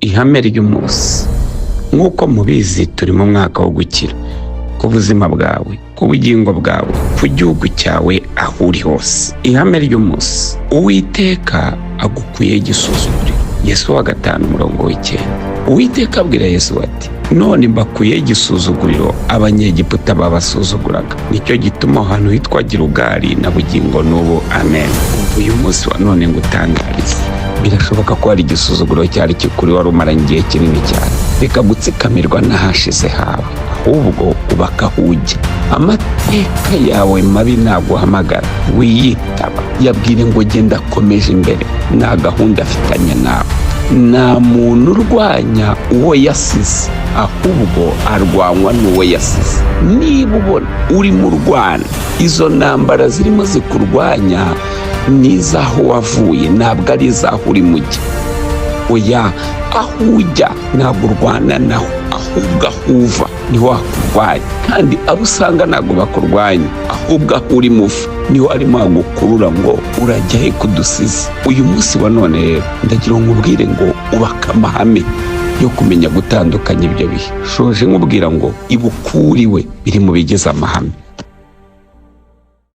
ihame ry'umunsi. Nk'uko mubizi turi mu mwaka wo gukira ku buzima bwawe, ku bugingo bwawe, ku gihugu cyawe, aho uri hose. Ihame ry'umunsi: Uwiteka agukuyeho igisuzuguriro. Yesu wa 5:9. Uwiteka abwira Yesu ati, none mbakuyeho igisuzuguriro abanyegiputa babasuzuguraga. Nicyo gituma aho hantu hitwa Gilugali na bugingo n'ubu. Amen. Uyu munsi wa none ngutangariza, birashoboka ko hari igisuzuguro cyari kikuri wari umaranye igihe kinini cyane. Reka gutsikamirwa n'ahashize hawe, ahubwo ubaka aho ujya. Amateka yawe mabi naguhamagara wiyitaba, yabwire ngo genda akomeje imbere, nta gahunda afitanye nawe. Nta muntu urwanya uwo yasize, ahubwo arwanywa n'uwo yasize. Niba ubona urimo urwana, izo ntambara zirimo zikurwanya n'iz'aho wavuye, ntabwo ari iz'aho uri mujya. Oya, aho ujya ntabwo urwana naho, ahubwo aho uva niho hakurwanya. Kandi abo usanga ntabwo bakurwanya, ahubwo aho uri muva niho arimo hagukurura ngo urajya he kudusize. Uyu munsi wa none rero ndagira ngo nkubwire ngo ubaka amahame yo kumenya gutandukanya ibyo bihe. Shoje nkubwira ngo ibukuriwe biri mu bigize amahame.